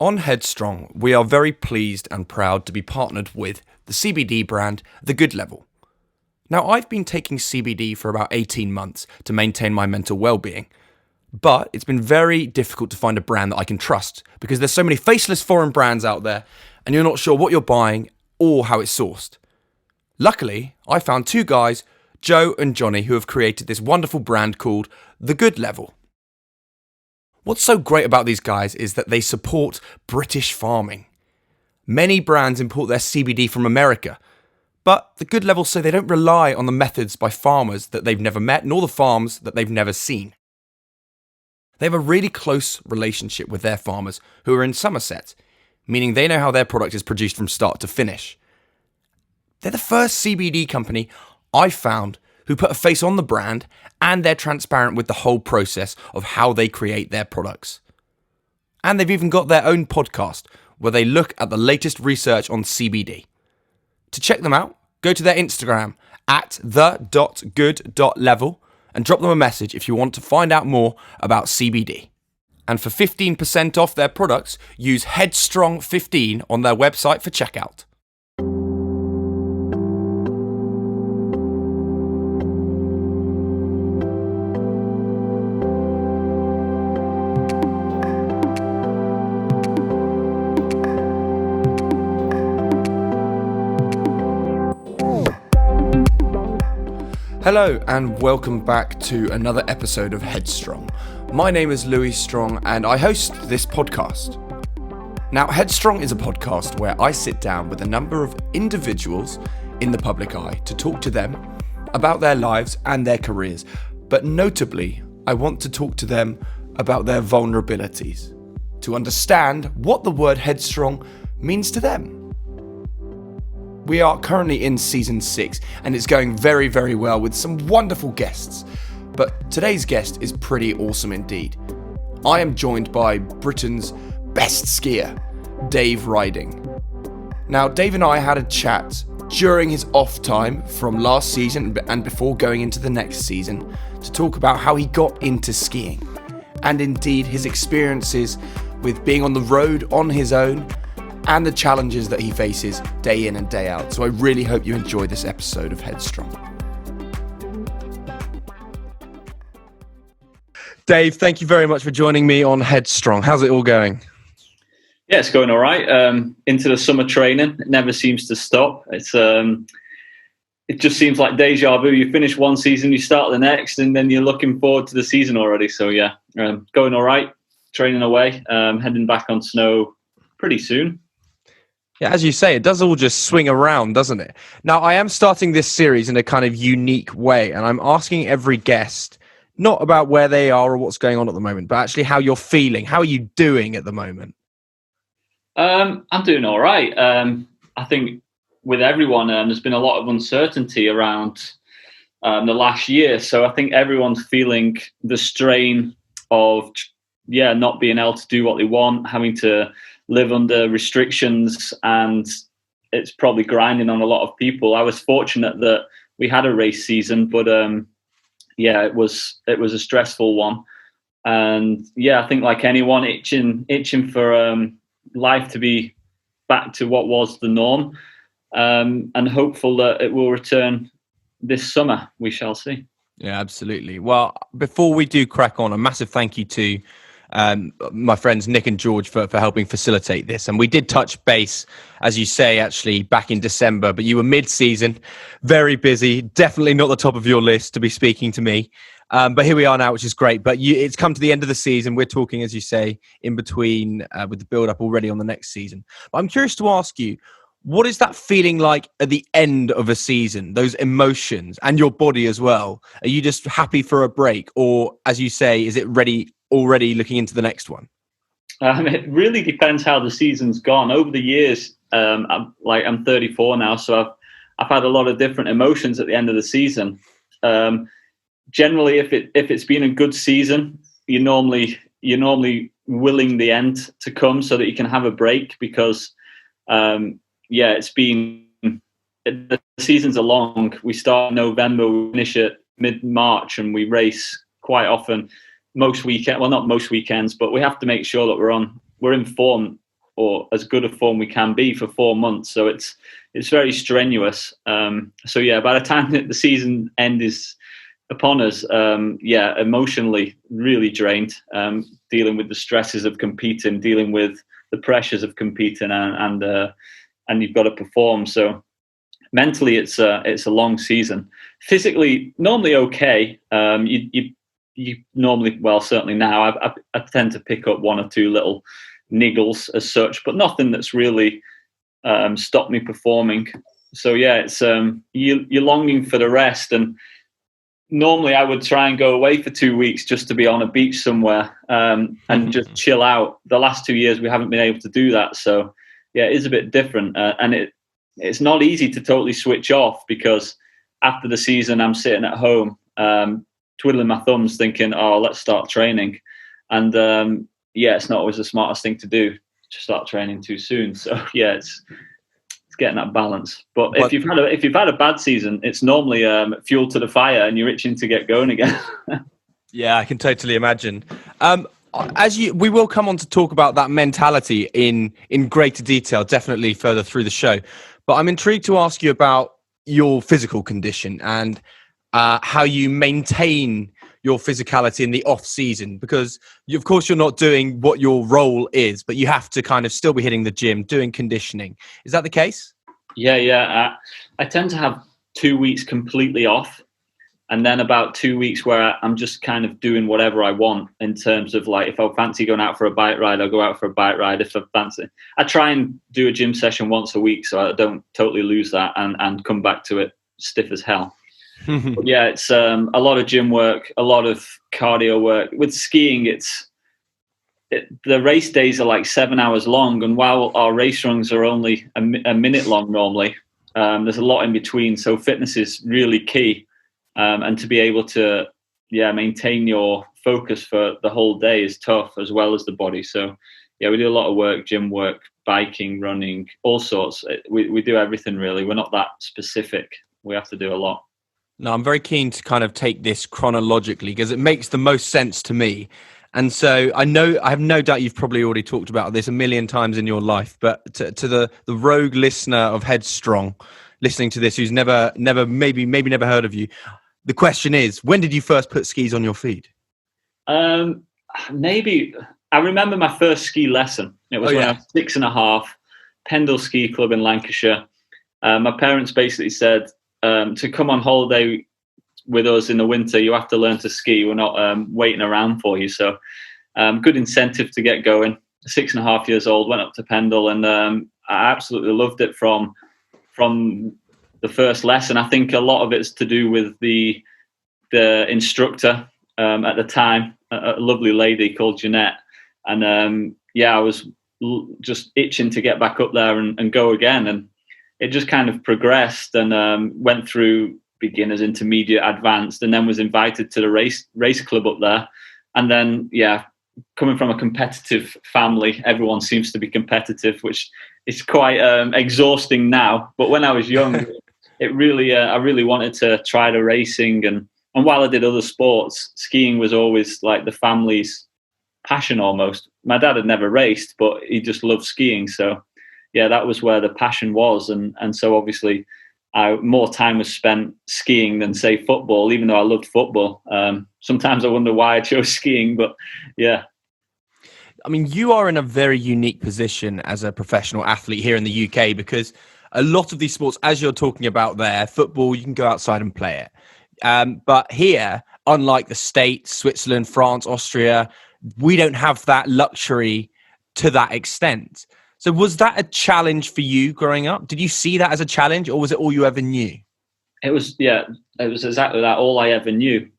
On Headstrong, we are very pleased and proud to be partnered with the CBD brand, The Good Level. Now, I've been taking CBD for about 18 months to maintain my mental well-being, but it's been very difficult to find a brand that I can trust because there's so many faceless foreign brands out there and you're not sure what you're buying or how it's sourced. Luckily, I found two guys, Joe and Johnny, who have created this wonderful brand called The Good Level. What's so great about these guys is that they support British farming. Many brands import their CBD from America, but The Good Level say they don't rely on the methods by farmers that they've never met, nor the farms that they've never seen. They have a really close relationship with their farmers who are in Somerset, meaning they know how their product is produced from start to finish. They're the first CBD company I've found who put a face on the brand, and they're transparent with the whole process of how they create their products. And they've even got their own podcast where they look at the latest research on CBD. To check them out, go to their Instagram at the.good.level and drop them a message if you want to find out more about CBD. And for 15% off their products, use Headstrong15 on their website for checkout. Hello and welcome back to another episode of Headstrong. My name is Louis Strong and I host this podcast. Now, Headstrong is a podcast where I sit down with a number of individuals in the public eye to talk to them about their lives and their careers. But notably, I want to talk to them about their vulnerabilities, to understand what the word headstrong means to them. We are currently in season 6 and it's going very, very well with some wonderful guests. But today's guest is pretty awesome indeed. I am joined by Britain's best skier, Dave Ryding. Now, Dave and I had a chat during his off time from last season and before going into the next season to talk about how he got into skiing and indeed his experiences with being on the road on his own and the challenges that he faces day in and day out. So I really hope you enjoy this episode of Headstrong. Dave, thank you very much for joining me on Headstrong. How's it all going? Yeah, it's going all right. Into the summer training, it never seems to stop. It just seems like deja vu. You finish one season, you start the next, and then you're looking forward to the season already. So yeah, going all right, training away, heading back on snow pretty soon. Yeah, as you say, it does all just swing around, doesn't it? Now, I am starting this series in a kind of unique way, and I'm asking every guest not about where they are or what's going on at the moment, but actually how you're feeling. How are you doing at the moment? I'm doing all right. I think with everyone, there's been a lot of uncertainty around the last year. So I think everyone's feeling the strain of, not being able to do what they want, having to live under restrictions, and it's probably grinding on a lot of people. I was fortunate that we had a race season, but it was a stressful one. And I think like anyone, itching for life to be back to what was the norm, and hopeful that it will return this summer. We shall see. Yeah, absolutely. Well, before we do crack on, a massive thank you to my friends Nick and George for helping facilitate this. And we did touch base, as you say, actually back in December, but you were mid-season, very busy, definitely not the top of your list to be speaking to me. But here we are now, which is great. But it's come to the end of the season. We're talking, as you say, in between with the build-up already on the next season. But I'm curious to ask you, what is that feeling like at the end of a season, those emotions and your body as well? Are you just happy for a break? Or, as you say, is it already looking into the next one? It really depends how the season's gone. Over the years, I'm 34 now, so I've had a lot of different emotions at the end of the season. Generally, if it's been a good season, you're normally willing the end to come so that you can have a break because the seasons are long. We start in November, we finish at mid-March, and we race quite often. Not most weekends, but we have to make sure that we're in form or as good a form we can be for 4 months. So it's very strenuous. So yeah, by the time that the season end is upon us, emotionally really drained, dealing with the stresses of competing, dealing with the pressures of competing, and you've got to perform. So mentally, it's a long season. Physically, normally okay. You normally, well, certainly now, I tend to pick up one or two little niggles as such, but nothing that's really stopped me performing. So yeah, it's you're longing for the rest. And normally I would try and go away for 2 weeks just to be on a beach somewhere and just chill out. The last 2 years we haven't been able to do that. So yeah, it is a bit different, and it's not easy to totally switch off, because after the season I'm sitting at home twiddling my thumbs thinking, oh, let's start training. And it's not always the smartest thing to do to start training too soon. So yeah, it's getting that balance. But if you've had a bad season, it's normally fuel to the fire and you're itching to get going again. Yeah, I can totally imagine. We will come on to talk about that mentality in greater detail, definitely further through the show. But I'm intrigued to ask you about your physical condition and how you maintain your physicality in the off season, because of course you're not doing what your role is, but you have to kind of still be hitting the gym, doing conditioning. Is that the case? Yeah. I tend to have 2 weeks completely off, and then about 2 weeks where I'm just kind of doing whatever I want in terms of, like, if I fancy going out for a bike ride, I'll go out for a bike ride. If I try and do a gym session once a week so I don't totally lose that and come back to it stiff as hell. But yeah, it's a lot of gym work, a lot of cardio work. With skiing, the race days are like 7 hours long, and while our race runs are only a minute long normally, there's a lot in between. So fitness is really key, and to be able to maintain your focus for the whole day is tough, as well as the body. So yeah, we do a lot of work, gym work, biking, running, all sorts. We do everything really. We're not that specific. We have to do a lot. No, I'm very keen to kind of take this chronologically because it makes the most sense to me. And so I have no doubt you've probably already talked about this a million times in your life, but to the rogue listener of Headstrong listening to this, who's maybe never heard of you, the question is, when did you first put skis on your feet? Maybe I remember my first ski lesson. It was when I was 6.5, Pendle Ski Club in Lancashire. My parents basically said, to come on holiday with us in the winter, you have to learn to ski. We're not waiting around for you. So good incentive to get going. 6.5 years old, went up to Pendle, and I absolutely loved it from the first lesson. I think a lot of it's to do with the instructor at the time, a lovely lady called Jeanette. And I was just itching to get back up there and go again. And it just kind of progressed and went through beginners, intermediate, advanced, and then was invited to the race club up there. And then, coming from a competitive family, everyone seems to be competitive, which is quite exhausting now. But when I was young, I really wanted to try the racing. And while I did other sports, skiing was always like the family's passion almost. My dad had never raced, but he just loved skiing. So that was where the passion was. And so obviously more time was spent skiing than, say, football, even though I loved football. Sometimes I wonder why I chose skiing, but yeah. I mean, you are in a very unique position as a professional athlete here in the UK, because a lot of these sports, as you're talking about there, football, you can go outside and play it. But here, unlike the States, Switzerland, France, Austria, we don't have that luxury to that extent. So was that a challenge for you growing up? Did you see that as a challenge, or was it all you ever knew? It was exactly that, all I ever knew.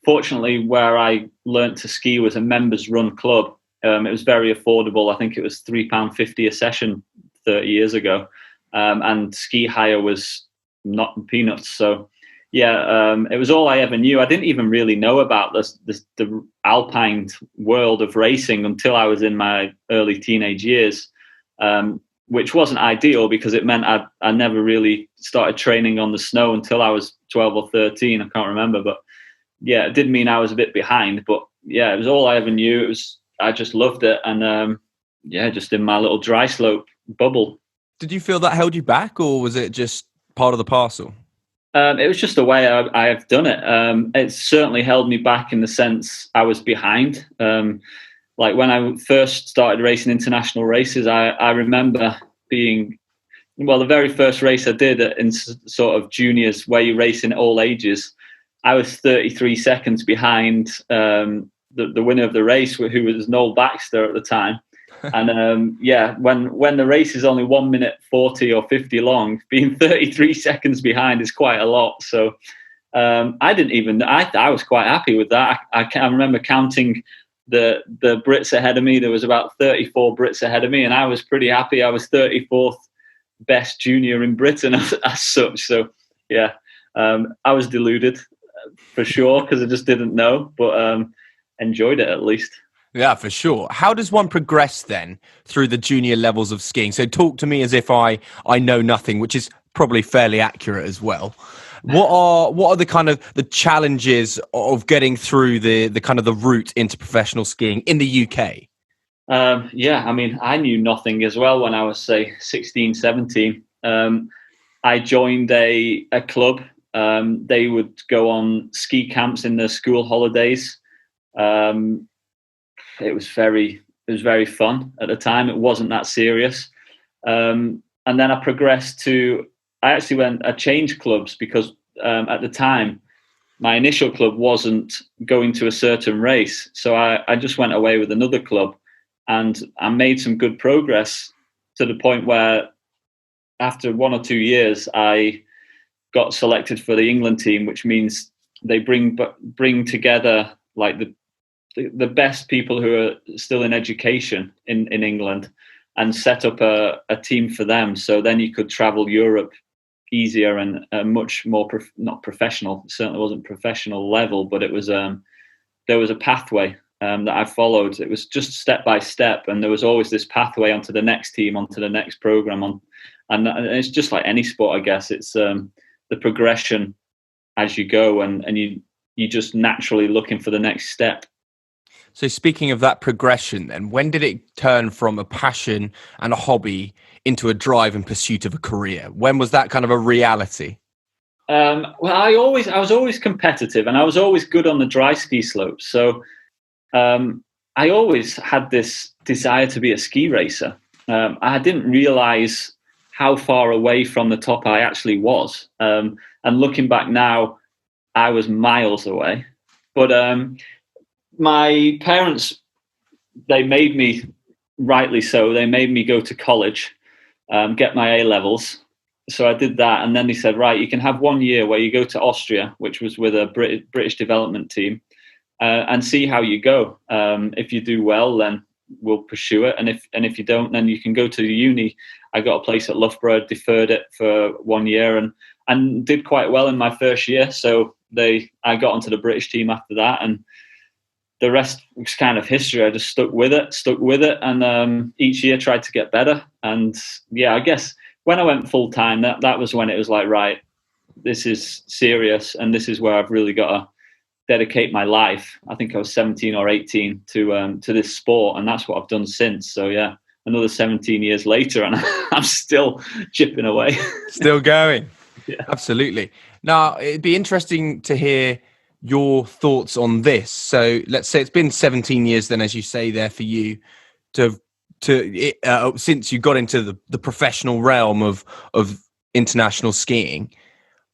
Fortunately, where I learnt to ski was a members run club. It was very affordable. I think it was £3.50 a session 30 years ago. And ski hire was not peanuts. So it was all I ever knew. I didn't even really know about the alpine world of racing until I was in my early teenage years, which wasn't ideal because it meant I never really started training on the snow until I was 12 or 13. I can't remember, but it did mean I was a bit behind. But it was all I ever knew. I just loved it, and yeah, just in my little dry slope bubble. Did you feel that held you back, or was it just part of the parcel? It was just the way I have done it. It certainly held me back in the sense I was behind. Like when I first started racing international races, I remember being, well, the very first race I did in sort of juniors where you race in all ages, I was 33 seconds behind the winner of the race, who was Noel Baxter at the time. And yeah, when the race is only 1 minute 40 or 50 long, being 33 seconds behind is quite a lot. So I didn't even, I was quite happy with that. I remember counting the Brits ahead of me. There was about 34 Brits ahead of me, and I was pretty happy. I was 34th best junior in Britain as such. So yeah, I was deluded for sure because I just didn't know, but enjoyed it at least. Yeah, for sure. How does one progress then through the junior levels of skiing? So talk to me as if I know nothing, which is probably fairly accurate as well. What are the kind of the challenges of getting through the kind of the route into professional skiing in the UK? Yeah, I mean, I knew nothing as well when I was, say, 16, 17. I joined a club. They would go on ski camps in the school holidays. It was very fun at the time. It wasn't that serious. And then I progressed to, I changed clubs because at the time, my initial club wasn't going to a certain race. So I just went away with another club, and I made some good progress to the point where after 1 or 2 years, I got selected for the England team, which means they bring together like the best people who are still in education in England and set up a team for them. So then you could travel Europe easier and much more not professional. It certainly wasn't professional level, but it was there was a pathway that I followed. It was just step by step, and there was always this pathway onto the next team, onto the next program. And it's just like any sport, I guess. It's the progression as you go, and you just naturally looking for the next step. So speaking of that progression, then when did it turn from a passion and a hobby into a drive and pursuit of a career? When was that kind of a reality? Well, I was always competitive, and I was always good on the dry ski slopes. So I always had this desire to be a ski racer. I didn't realize how far away from the top I actually was. And looking back now, I was miles away. But my parents, they made me, rightly so, they made me go to college, get my A levels. So I did that, and then they said, right, you can have 1 year where you go to Austria, which was with a British development team, and see how you go. If you do well, then we'll pursue it, and if you don't, then you can go to the uni. I got a place at Loughborough, deferred it for 1 year, and did quite well in my first year. So I got onto the British team after that, and the rest was kind of history. I just stuck with it, and each year tried to get better. And yeah, I guess when I went full time, that was when it was like, right, this is serious, and this is where I've really got to dedicate my life. I think I was 17 or 18 to this sport, and that's what I've done since. So yeah, another 17 years later, and I'm still chipping away. Still going. Yeah. Absolutely. Now, it'd be interesting to hear your thoughts on this. So let's say it's been 17 years then, as you say there, for you since you got into the professional realm of international skiing.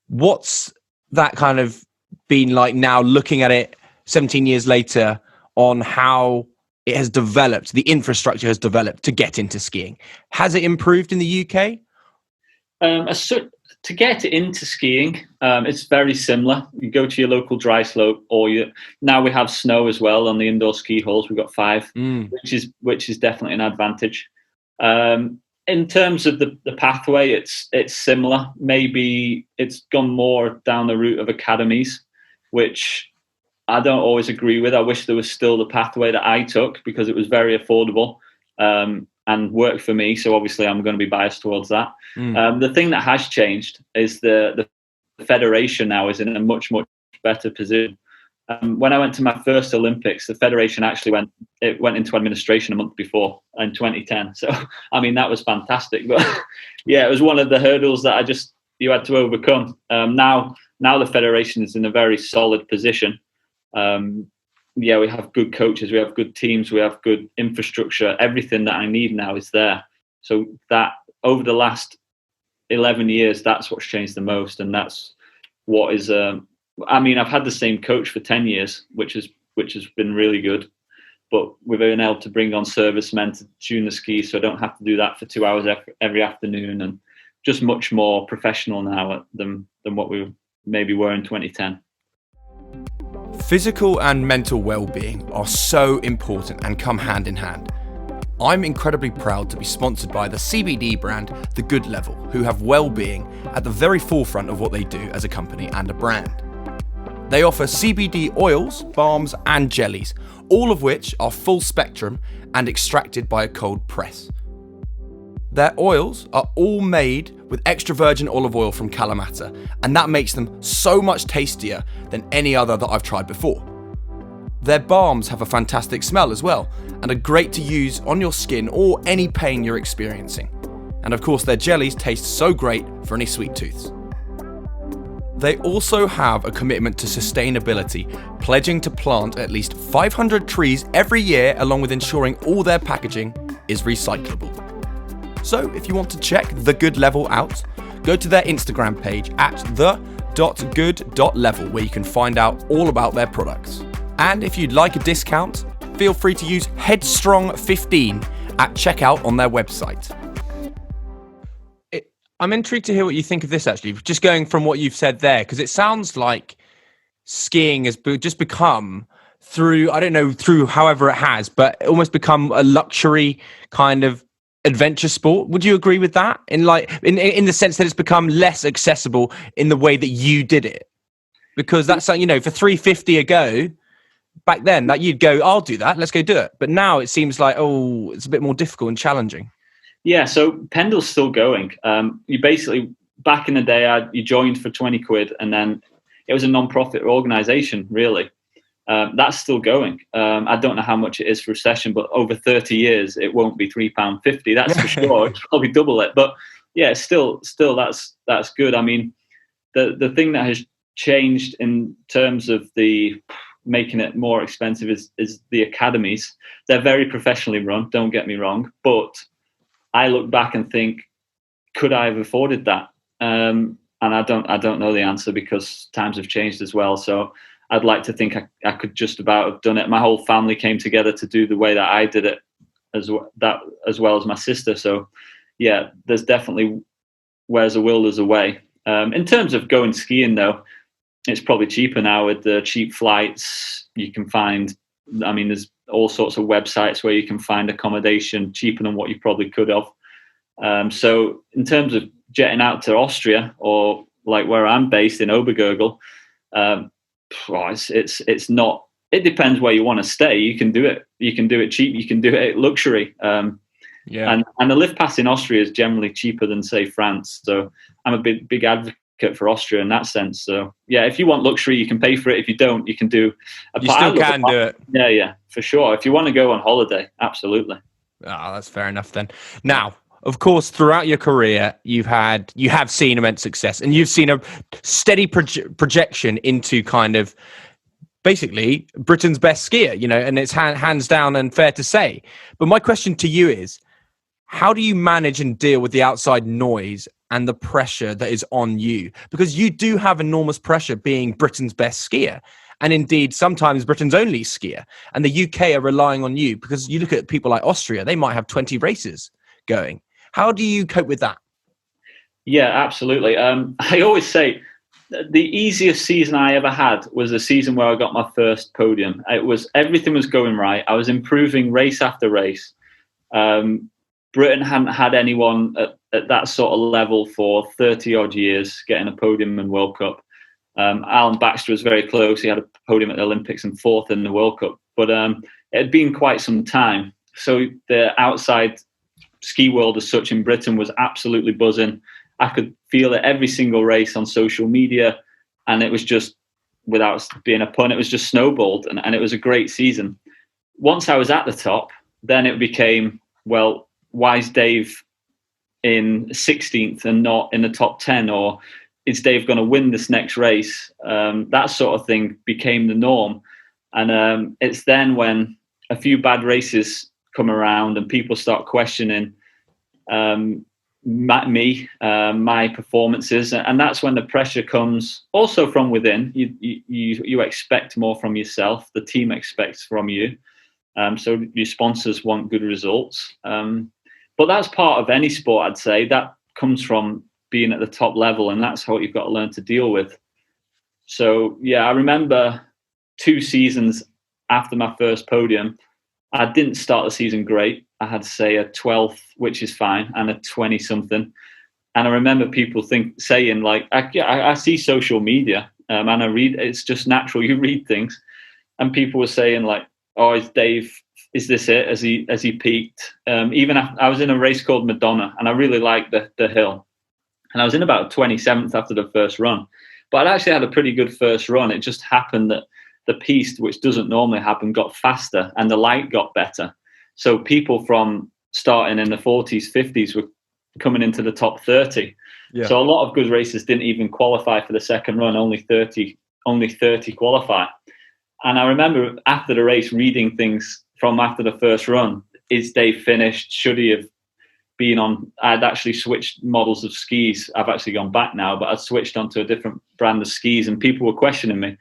What's that kind of been like now, looking at it 17 years later, on how it has developed, the infrastructure has developed to get into skiing? Has it improved in the UK? To get into skiing, it's very similar. You go to your local dry slope, now we have snow as well on the indoor ski halls. We've got 5, which is definitely an advantage. In terms of the pathway, it's similar. Maybe it's gone more down the route of academies, which I don't always agree with. I wish there was still the pathway that I took, because it was very affordable and worked for me. So obviously I'm going to be biased towards that. The thing that has changed is the federation now is in a much, much better position. When I went to my first Olympics, the federation actually went into administration a month before in 2010. So, I mean, that was fantastic. But yeah, it was one of the hurdles that you had to overcome. Now the federation is in a very solid position. Yeah, we have good coaches, we have good teams, we have good infrastructure. Everything that I need now is there. So that over the last 11 years, that's what's changed the most, and that's what is. I mean, I've had the same coach for 10 years, which has been really good. But we've been able to bring on servicemen to tune the ski, so I don't have to do that for 2 hours every afternoon, and just much more professional now than what we maybe were in 2010. Physical and mental well-being are so important and come hand in hand. I'm incredibly proud to be sponsored by the CBD brand, The Good Level, who have well-being at the very forefront of what they do as a company and a brand. They offer CBD oils, balms and jellies, all of which are full spectrum and extracted by a cold press. Their oils are all made with extra virgin olive oil from Kalamata, and that makes them so much tastier than any other that I've tried before. Their balms have a fantastic smell as well, and are great to use on your skin or any pain you're experiencing. And of course, their jellies taste so great for any sweet tooths. They also have a commitment to sustainability, pledging to plant at least 500 trees every year, along with ensuring all their packaging is recyclable. So if you want to check The Good Level out, go to their Instagram page at the.good.level, where you can find out all about their products. And if you'd like a discount, feel free to use Headstrong15 at checkout on their website. I'm intrigued to hear what you think of this, actually, just going from what you've said there, because it sounds like skiing has just become, through however it has, but almost become a luxury kind of adventure sport. Would you agree with that? In the sense that it's become less accessible in the way that you did it? Because that's, for $350 a go, back then, that you'd go, I'll do that, let's go do it. But now it seems like, it's a bit more difficult and challenging. Yeah, so Pendle's still going. You basically, back in the day, you joined for 20 quid, and then it was a non-profit organisation, really. That's still going. I don't know how much it is for a session, but over 30 years, it won't be £3.50. That's for sure. It's probably double it. But yeah, still, that's good. I mean, the thing that has changed in terms of the making it more expensive is the academies. They're very professionally run. Don't get me wrong, but I look back and think, could I have afforded that? And I don't know the answer, because times have changed as well. So I'd like to think I could just about have done it. My whole family came together to do the way that I did it, as well as my sister. So yeah, there's definitely, where's a will, there's a way. In terms of going skiing, though, it's probably cheaper now with the cheap flights. You can find, there's all sorts of websites where you can find accommodation cheaper than what you probably could have. So in terms of jetting out to Austria, or like where I'm based in Obergurgl, it's not. It depends where you want to stay. You can do it. You can do it cheap. You can do it at luxury. And the lift pass in Austria is generally cheaper than, say, France. So I'm a big advocate for Austria in that sense. So yeah, if you want luxury, you can pay for it. If you don't, you can do. You still can do it. Yeah, for sure. If you want to go on holiday, absolutely. That's fair enough then. Now, of course, throughout your career, you have seen immense success, and you've seen a steady projection into kind of basically Britain's best skier, and it's hands down and fair to say. But my question to you is, how do you manage and deal with the outside noise and the pressure that is on you? Because you do have enormous pressure being Britain's best skier, and indeed sometimes Britain's only skier. And the UK are relying on you, because you look at people like Austria, they might have 20 races going. How do you cope with that? Yeah, absolutely. I always say the easiest season I ever had was the season where I got my first podium. Everything was going right. I was improving race after race. Britain hadn't had anyone at that sort of level for 30 odd years getting a podium in World Cup. Alan Baxter was very close. He had a podium at the Olympics and fourth in the World Cup, but it had been quite some time. So the outside ski world as such in Britain was absolutely buzzing. I could feel it every single race on social media, and it was just without being a pun, it was just snowballed, and it was a great season. Once I was at the top, then it became, well, why is Dave in 16th and not in the top 10? Or is Dave going to win this next race? That sort of thing became the norm. And it's then when a few bad races come around and people start questioning my performances, and that's when the pressure comes also from within. You expect more from yourself, the team expects from you, so your sponsors want good results, but that's part of any sport. I'd say that comes from being at the top level, and that's what you've got to learn to deal with. So yeah, I remember 2 seasons after my first podium, I didn't start the season great. I had to say a 12th, which is fine, and a 20 something. And I remember people saying like, I see social media, and I read. It's just natural. You read things, and people were saying like, "Oh, is Dave? Is this it? Has he peaked?" Even after, I was in a race called Madonna, and I really liked the hill, and I was in about 27th after the first run. But I actually had a pretty good first run. It just happened that the piste, which doesn't normally happen, got faster and the light got better. So people from starting in the 40s, 50s were coming into the top 30. Yeah. So a lot of good racers didn't even qualify for the second run. Only 30 qualify. And I remember after the race reading things from after the first run. Is Dave finished? Should he have been on? I'd actually switched models of skis. I've actually gone back now, but I'd switched onto a different brand of skis, and people were questioning me.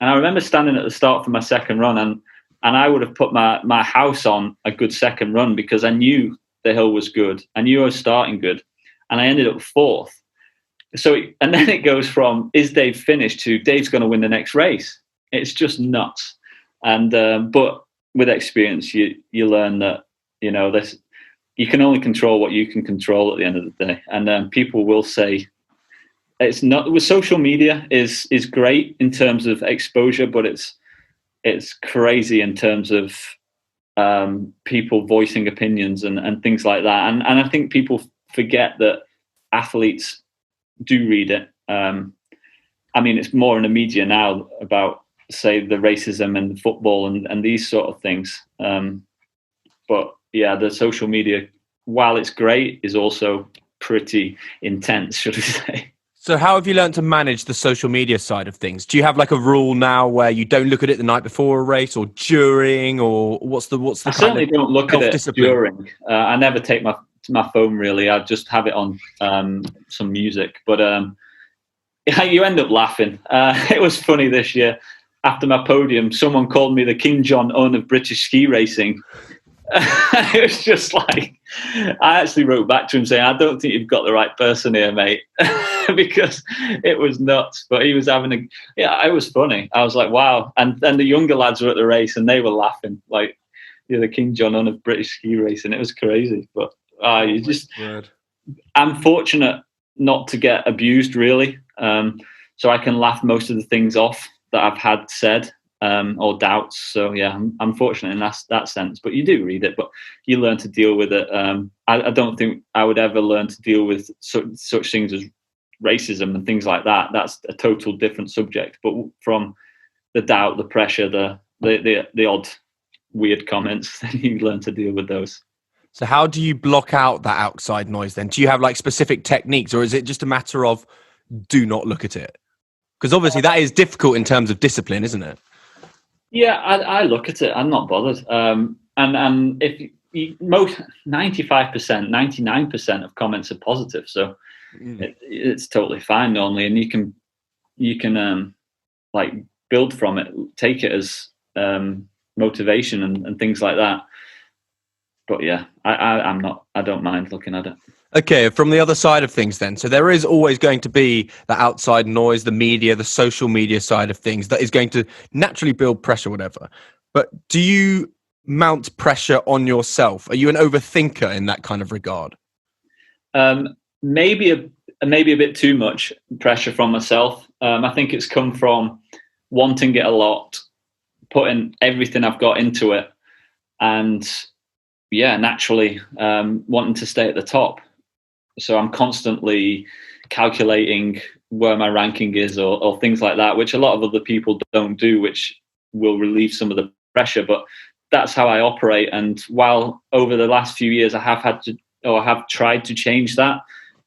And I remember standing at the start for my second run, and I would have put my house on a good second run because I knew the hill was good. I knew I was starting good, and I ended up 4th. So, and then it goes from, is Dave finished, to Dave's going to win the next race. It's just nuts. And but with experience, you learn that, you know, this, you can only control what you can control at the end of the day. And people will say, it's not, with social media is great in terms of exposure, but it's crazy in terms of people voicing opinions and things like that. And I think people forget that athletes do read it. I mean, it's more in the media now about, say, the racism and football and these sort of things. But yeah, the social media, while it's great, is also pretty intense, should we say. So how have you learned to manage the social media side of things? Do you have like a rule now where you don't look at it the night before a race or during, or what's the I certainly don't look at it during. I never take my phone really. I just have it on some music. But you end up laughing. It was funny this year. After my podium, someone called me the King Jong-un of British ski racing. It was just like, I actually wrote back to him saying, I don't think you've got the right person here, mate. Because it was nuts. But he was having it was funny. I was like, wow. And then the younger lads were at the race and they were laughing like, you're the King Jong-un of British ski racing. It was crazy. But I'm fortunate not to get abused, really. So I can laugh most of the things off that I've had said. Or doubts. So yeah, I'm fortunate in that sense. But you do read it, but you learn to deal with it. I don't think I would ever learn to deal with such things as racism and things like that. That's a total different subject. But from the doubt, the pressure, the odd weird comments, then you learn to deal with those. So how do you block out that outside noise then? Do you have like specific techniques, or is it just a matter of do not look at it? Because obviously that is difficult in terms of discipline, isn't it? Yeah, I look at it. I'm not bothered. And if most 95%, 99% of comments are positive, so it's totally fine normally, and you can like build from it, take it as motivation and things like that. But yeah, I don't mind looking at it. Okay, from the other side of things then. So there is always going to be the outside noise, the media, the social media side of things that is going to naturally build pressure, whatever. But do you mount pressure on yourself? Are you an overthinker in that kind of regard? Maybe a bit too much pressure from myself. I think it's come from wanting it a lot, putting everything I've got into it, and yeah, naturally wanting to stay at the top. So I'm constantly calculating where my ranking is, or things like that, which a lot of other people don't do, which will relieve some of the pressure. But that's how I operate. And while over the last few years I have had to, or I have tried to change that,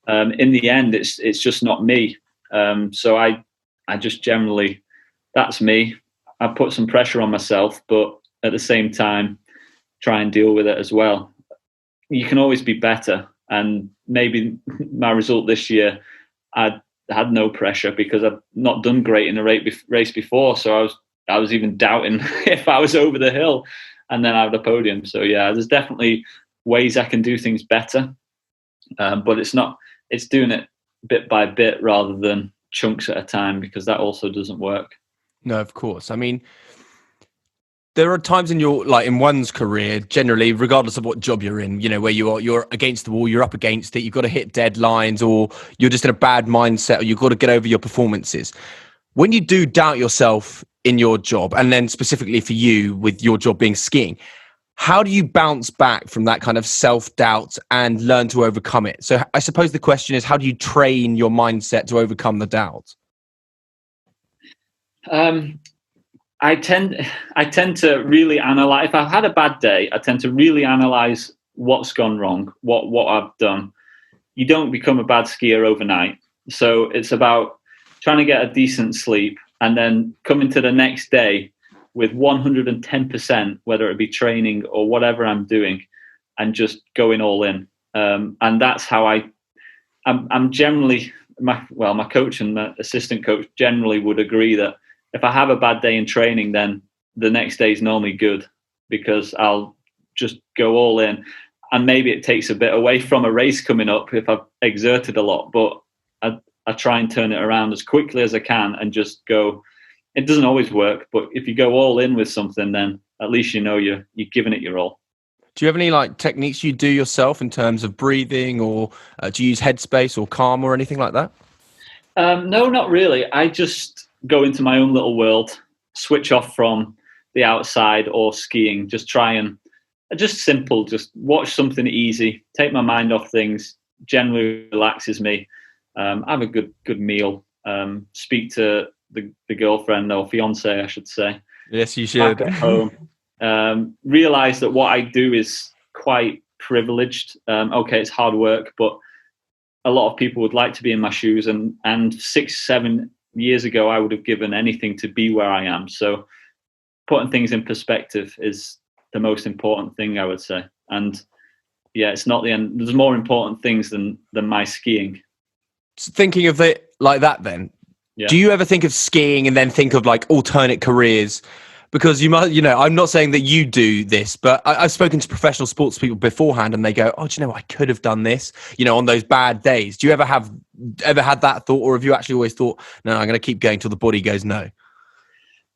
in the end, it's just not me. So I just generally, that's me. I put some pressure on myself, but at the same time, try and deal with it as well. You can always be better. And maybe my result this year, I had no pressure because I've not done great in a race before. So I was even doubting if I was over the hill and then I have the podium. So yeah, there's definitely ways I can do things better. But it's doing it bit by bit rather than chunks at a time, because that also doesn't work. No, of course. I mean, there are times in in one's career, generally, regardless of what job you're in, where you're against the wall, you're up against it, you've got to hit deadlines, or you're just in a bad mindset, or you've got to get over your performances. When you do doubt yourself in your job, and then specifically for you with your job being skiing, how do you bounce back from that kind of self-doubt and learn to overcome it? So I suppose the question is, how do you train your mindset to overcome the doubt? I tend to really analyze. If I've had a bad day, I tend to really analyze what's gone wrong, what I've done. You don't become a bad skier overnight, so it's about trying to get a decent sleep and then coming to the next day with 110%, whether it be training or whatever I'm doing, and just going all in. And that's how I'm generally, my coach and my assistant coach generally would agree that if I have a bad day in training, then the next day is normally good, because I'll just go all in. And maybe it takes a bit away from a race coming up if I've exerted a lot, but I try and turn it around as quickly as I can and just go. It doesn't always work, but if you go all in with something, then at least you're giving it your all. Do you have any techniques you do yourself in terms of breathing, or do you use Headspace or Calm or anything like that? No, not really. I just go into my own little world, switch off from the outside or skiing, just simple, just watch something easy, take my mind off things, generally relaxes me. Have a good meal, speak to the girlfriend or fiance, I should say. Yes, you should. Back at home, realize that what I do is quite privileged. Okay, it's hard work, but a lot of people would like to be in my shoes, and 6-7 years ago I would have given anything to be where I am. So putting things in perspective is the most important thing, I would say. And yeah, it's not the end. There's more important things than my skiing. Thinking of it like that, then, yeah. Do you ever think of skiing and then think of alternate careers? Because you might, I'm not saying that you do this, but I've spoken to professional sports people beforehand, and they go, "Oh, do you know what? I could have done this." On those bad days. Do you ever had that thought, or have you actually always thought, "No, I'm going to keep going till the body goes no"?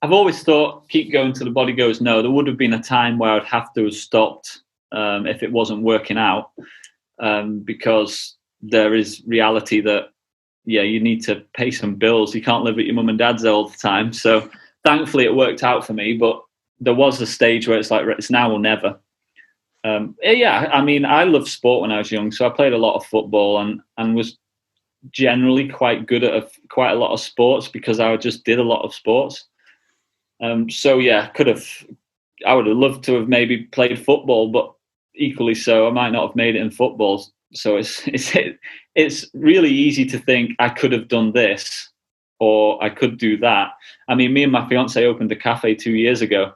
I've always thought, keep going till the body goes no. There would have been a time where I'd have to have stopped if it wasn't working out, because there is reality that, yeah, you need to pay some bills. You can't live at your mum and dad's all the time. So thankfully it worked out for me, but there was a stage where it's like, it's now or never. Yeah, I mean, I loved sport when I was young, so I played a lot of football and was generally quite good at quite a lot of sports because I just did a lot of sports. So yeah, I would have loved to have maybe played football, but equally so, I might not have made it in football. So it's really easy to think I could have done this or I could do that. I mean, me and my fiance opened a cafe 2 years ago,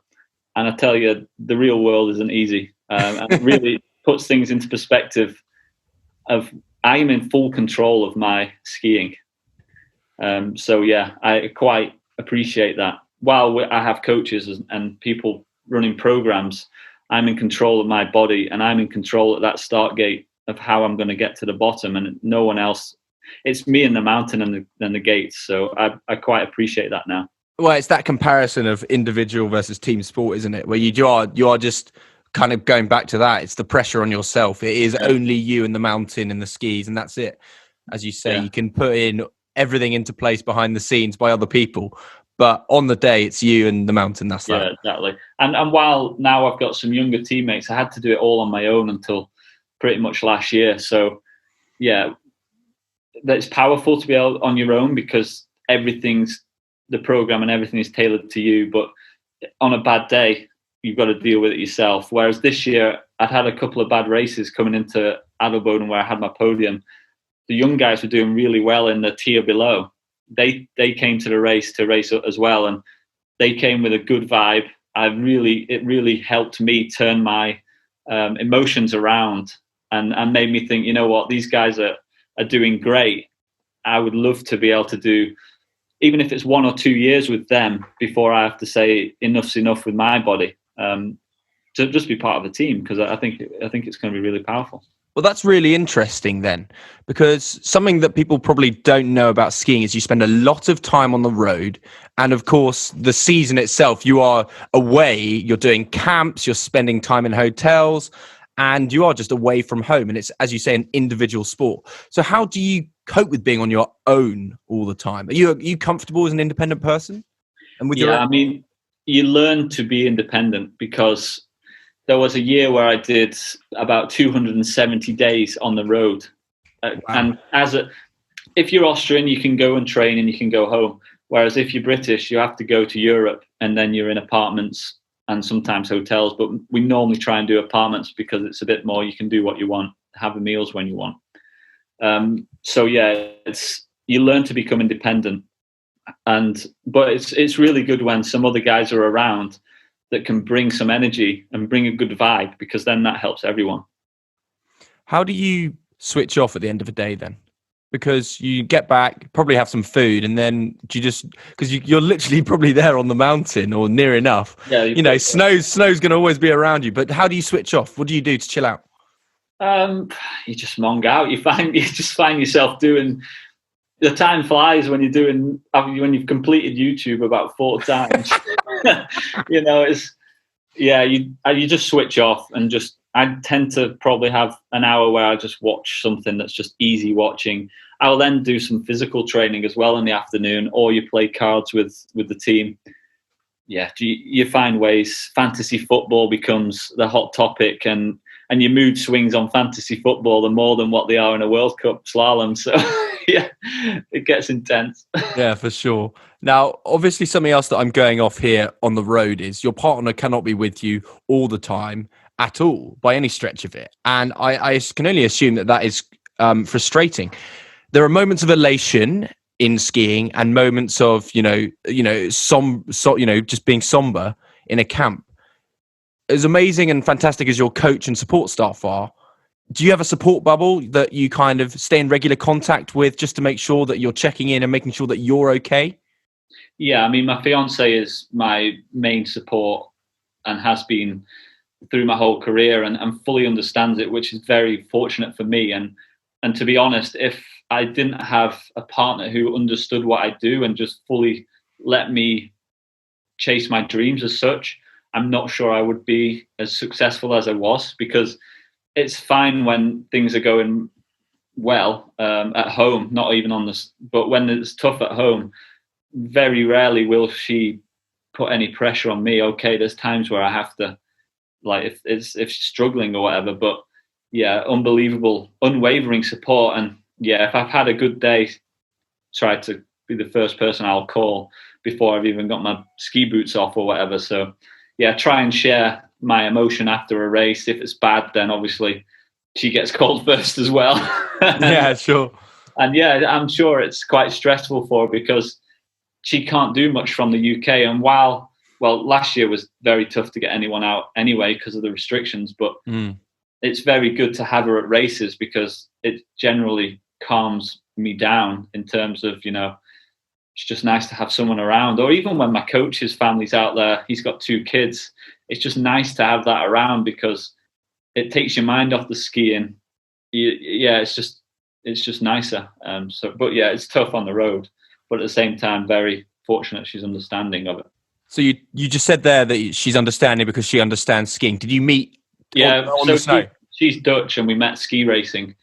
and I tell you, the real world isn't easy. And it really puts things into perspective of I am in full control of my skiing. So yeah, I quite appreciate that. While I have coaches and people running programs, I'm in control of my body, and I'm in control at that start gate of how I'm going to get to the bottom, and no one else. It's me and the mountain and the gates. So I quite appreciate that now. Well, it's that comparison of individual versus team sport, isn't it? Where you are just kind of going back to that. It's the pressure on yourself. It is only you and the mountain and the skis, and that's it. As you say, you can put in everything into place behind the scenes by other people, but on the day, it's you and the mountain. That's that. Yeah, exactly. And while now I've got some younger teammates, I had to do it all on my own until pretty much last year. So yeah, that's powerful to be able on your own, because the program and everything is tailored to you. But on a bad day, you've got to deal with it yourself. Whereas this year, I'd had a couple of bad races coming into Adelboden where I had my podium. The young guys were doing really well in the tier below. They came to the race to race as well, and they came with a good vibe. It really helped me turn my emotions around, and made me think, you know what, these guys are doing great. I would love to be able to do, even if it's 1 or 2 years with them before I have to say enough's enough with my body, to just be part of the team, because I think it's going to be really powerful. Well, that's really interesting then, because something that people probably don't know about skiing is you spend a lot of time on the road. And of course, the season itself, you are away, you're doing camps, you're spending time in hotels, and you are just away from home. And it's, as you say, an individual sport. So how do you cope with being on your own all the time? Are you comfortable as an independent person? And with I mean, you learn to be independent, because there was a year where I did about 270 days on the road. Wow. And if you're Austrian, you can go and train and you can go home. Whereas if you're British, you have to go to Europe, and then you're in apartments and sometimes hotels. But we normally try and do apartments because it's a bit more, you can do what you want, have the meals when you want. So yeah, you learn to become independent. But it's really good when some other guys are around that can bring some energy and bring a good vibe, because then that helps everyone. How do you switch off at the end of the day then? Because you get back, probably have some food, and then do you just, because you're literally probably there on the mountain or near enough. Yeah, you know, snow's going to always be around you. But how do you switch off? What do you do to chill out? You just mong out. You just find yourself doing. The time flies when you've completed YouTube about 4 times. You know, you just switch off, and I tend to probably have an hour where I just watch something that's just easy watching. I'll then do some physical training as well in the afternoon, or you play cards with the team. Yeah, you find ways. Fantasy football becomes the hot topic, and your mood swings on fantasy football the more than what they are in a World Cup slalom. So yeah, it gets intense. Yeah, for sure. Now, obviously, something else that I'm going off here on the road is your partner cannot be with you all the time at all by any stretch of it. And I can only assume that is frustrating. There are moments of elation in skiing and moments of, just being somber in a camp. As amazing and fantastic as your coach and support staff are, do you have a support bubble that you kind of stay in regular contact with, just to make sure that you're checking in and making sure that you're okay? Yeah, I mean, my fiance is my main support and has been through my whole career, and fully understands it, which is very fortunate for me. And to be honest, if I didn't have a partner who understood what I do and just fully let me chase my dreams as such, I'm not sure I would be as successful as I was, because it's fine when things are going well at home, not even on this, but when it's tough at home, very rarely will she put any pressure on me. Okay, there's times where I have to, like, if she's struggling or whatever, but yeah, unbelievable, unwavering support. And yeah, if I've had a good day, try to be the first person I'll call before I've even got my ski boots off or whatever. So yeah, try and share my emotion after a race. If it's bad, then obviously she gets called first as well. Yeah, sure. And yeah, I'm sure it's quite stressful for her, because she can't do much from the UK. And last year was very tough to get anyone out anyway because of the restrictions, but it's very good to have her at races, because it generally calms me down in terms of, it's just nice to have someone around. Or even when my coach's family's out there, he's got 2 kids. It's just nice to have that around, because it takes your mind off the skiing. It's just nicer. But yeah, it's tough on the road, but at the same time, very fortunate she's understanding of it. So you just said there that she's understanding because she understands skiing. Did you meet? Yeah, on the snow? She's Dutch, and we met ski racing.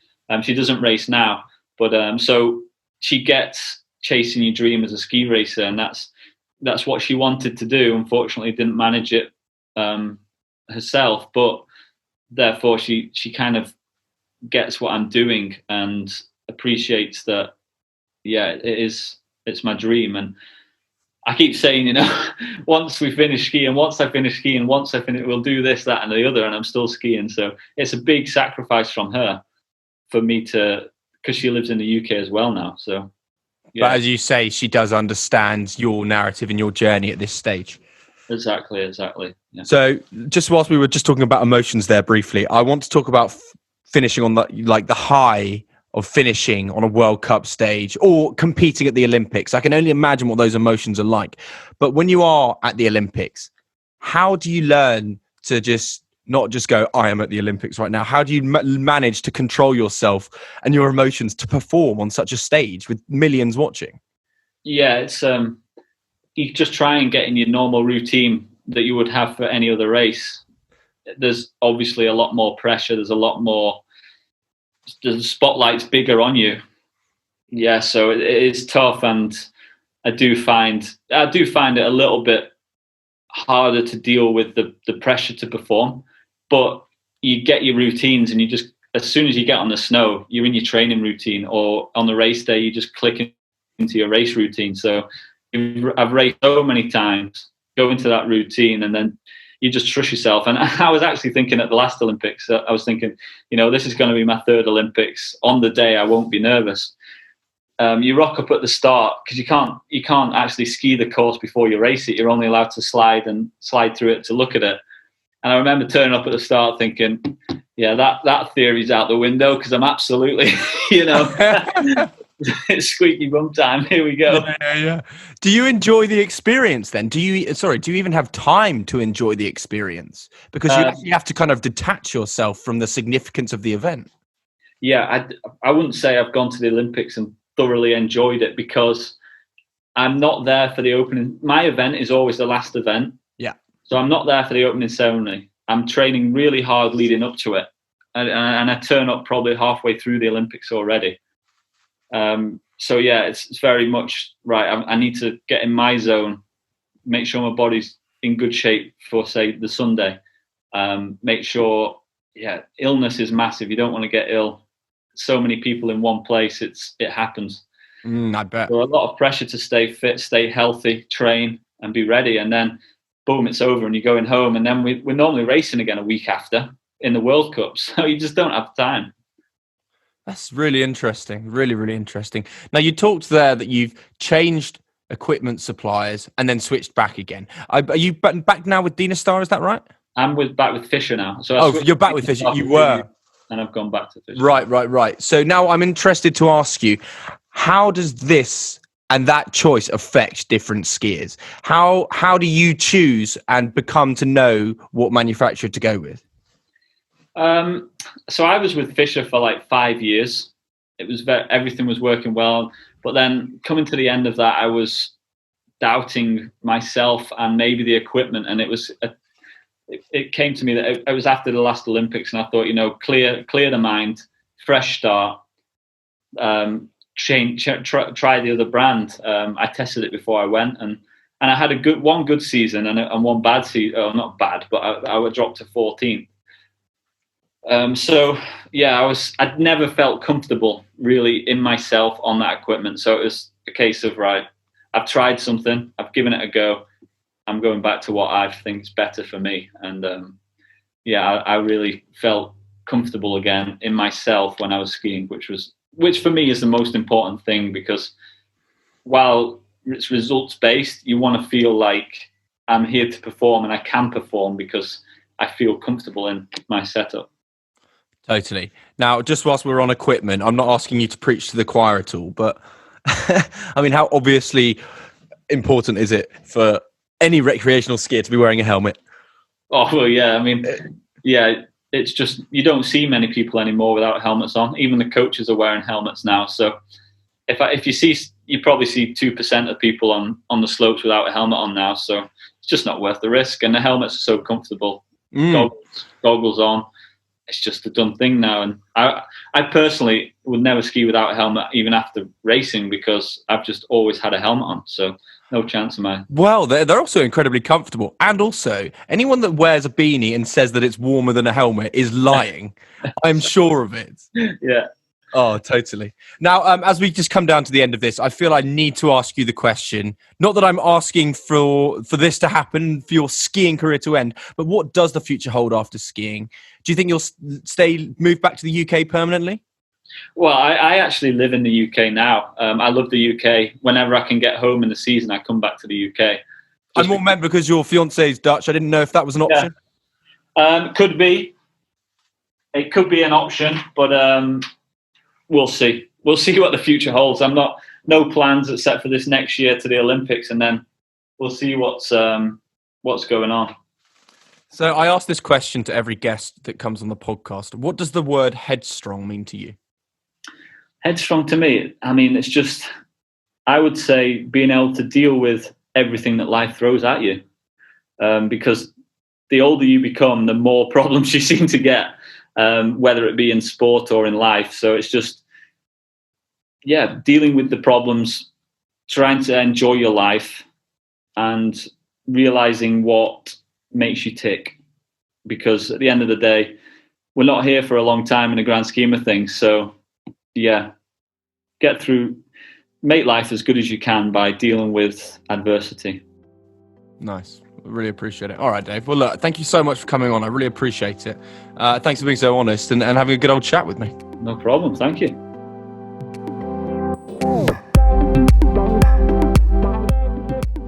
She doesn't race now, but so she gets chasing your dream as a ski racer, and that's what she wanted to do. Unfortunately, didn't manage it herself, but therefore she kind of gets what I'm doing and appreciates that, yeah, it's my dream. And I keep saying, once we finish skiing, once I finish skiing, once I finish, we'll do this, that, and the other, and I'm still skiing. So it's a big sacrifice from her for me because she lives in the UK as well now. So, yeah. But as you say, she does understand your narrative and your journey at this stage. Exactly. Yeah. So just whilst we were just talking about emotions there briefly, I want to talk about finishing on the high of finishing on a World Cup stage or competing at the Olympics. I can only imagine what those emotions are like. But when you are at the Olympics, how do you learn to just not just go, I am at the Olympics right now? How do you manage to control yourself and your emotions to perform on such a stage with millions watching? Yeah, it's you just try and get in your normal routine that you would have for any other race. There's obviously a lot more pressure. There's a lot more. The spotlight's bigger on you. Yeah, so it is tough, and I do find it a little bit harder to deal with the pressure to perform. But you get your routines, and you just, as soon as you get on the snow, you're in your training routine, or on the race day, you just click into your race routine. So I've raced so many times, go into that routine, and then you just trust yourself. And I was actually thinking at the last Olympics, I was thinking, this is going to be my third Olympics. On the day, I won't be nervous. You rock up at the start because you can't actually ski the course before you race it. You're only allowed to slide through it to look at it. And I remember turning up at the start thinking, yeah, that theory's out the window because I'm absolutely, it's squeaky bum time. Here we go. Yeah. Do you enjoy the experience then? Do you even have time to enjoy the experience? Because you actually have to kind of detach yourself from the significance of the event. Yeah, I wouldn't say I've gone to the Olympics and thoroughly enjoyed it because I'm not there for the opening. My event is always the last event. Yeah. So I'm not there for the opening ceremony. I'm training really hard leading up to it. And I turn up probably halfway through the Olympics already. So yeah, it's very much right. I need to get in my zone, make sure my body's in good shape for, say, the Sunday. Make sure, illness is massive. You don't want to get ill. So many people in one place, it happens. I bet. So a lot of pressure to stay fit, stay healthy, train, and be ready. And then, boom, it's over, and you're going home. And then we're normally racing again a week after in the World Cup, so you just don't have time. That's really interesting. Really, really interesting. Now, you talked there that you've changed equipment suppliers and then switched back again. Are you back now with Dynastar? Is that right? I'm back with Fisher now. So you're back with Fisher. You were. And I've gone back to Fisher. Right. So now I'm interested to ask you, how does this and that choice affect different skiers? How do you choose and become to know what manufacturer to go with? So I was with Fisher for like 5 years. It was everything was working well, but then coming to the end of that, I was doubting myself and maybe the equipment, and it came to me that it was after the last Olympics, and I thought, clear the mind, fresh start, try the other brand. I tested it before I went, and I had one good season and one bad season. Oh, not bad, but I dropped to 14th. So yeah, I'd never felt comfortable really in myself on that equipment. So it was a case of, right, I've tried something, I've given it a go. I'm going back to what I think is better for me. And I really felt comfortable again in myself when I was skiing, which for me is the most important thing, because while it's results based, you want to feel like I'm here to perform and I can perform because I feel comfortable in my setup. Totally. Now, just whilst we're on equipment, I'm not asking you to preach to the choir at all, but I mean, how obviously important is it for any recreational skier to be wearing a helmet? Oh, well, yeah. I mean, yeah, it's just, you don't see many people anymore without helmets on. Even the coaches are wearing helmets now. So if you see, you probably see 2% of people on the slopes without a helmet on now. So it's just not worth the risk. And the helmets are so comfortable. Goggles on. It's just a done thing now. And I personally, would never ski without a helmet, even after racing, because I've just always had a helmet on. So no chance of mine. Well, they're also incredibly comfortable. And also, anyone that wears a beanie and says that it's warmer than a helmet is lying. I'm sure of it. Yeah. Oh, totally. Now, as we just come down to the end of this, I feel I need to ask you the question. Not that I'm asking for this to happen, for your skiing career to end, but what does the future hold after skiing? Do you think you'll move back to the UK permanently? Well, I actually live in the UK now. I love the UK. Whenever I can get home in the season, I come back to the UK. I'm more meant because your fiancé is Dutch. I didn't know if that was an option. Yeah. Could be. It could be an option, but we'll see. We'll see what the future holds. No plans except for this next year to the Olympics, and then we'll see what's going on. So I ask this question to every guest that comes on the podcast. What does the word headstrong mean to you? Headstrong to me, I mean, it's just, I would say, being able to deal with everything that life throws at you. Because the older you become, the more problems you seem to get, whether it be in sport or in life. So it's just, dealing with the problems, trying to enjoy your life, and realizing what makes you tick. Because at the end of the day, we're not here for a long time in the grand scheme of things. So, get through, make life as good as you can by dealing with adversity. Nice. Really appreciate it. All right, Dave. Well, look, thank you so much for coming on. I really appreciate it. Thanks for being so honest and having a good old chat with me. No problem. Thank you.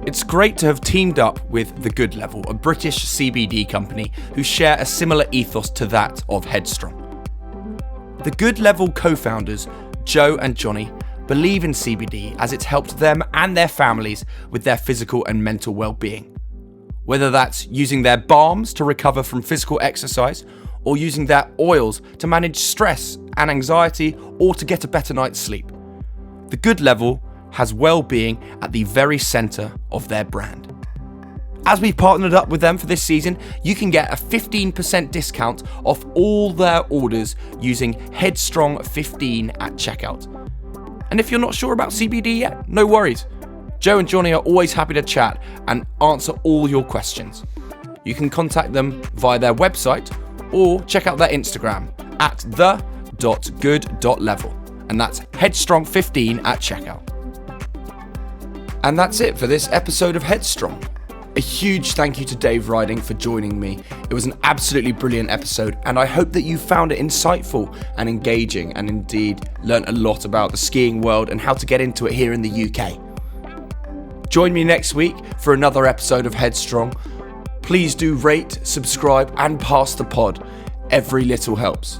It's great to have teamed up with The Good Level, a British CBD company who share a similar ethos to that of Headstrong. The Good Level co-founders, Joe and Johnny, believe in CBD as it's helped them and their families with their physical and mental well-being. Whether that's using their balms to recover from physical exercise, or using their oils to manage stress and anxiety, or to get a better night's sleep. The Good Level has well-being at the very centre of their brand. As we've partnered up with them for this season, you can get a 15% discount off all their orders using Headstrong 15 at checkout. And if you're not sure about CBD yet, no worries. Joe and Johnny are always happy to chat and answer all your questions. You can contact them via their website or check out their Instagram at the.good.level. And that's Headstrong 15 at checkout. And that's it for this episode of Headstrong. A huge thank you to Dave Ryding for joining me. It was an absolutely brilliant episode, and I hope that you found it insightful and engaging, and indeed learnt a lot about the skiing world and how to get into it here in the UK. Join me next week for another episode of Headstrong. Please do rate, subscribe, and pass the pod. Every little helps.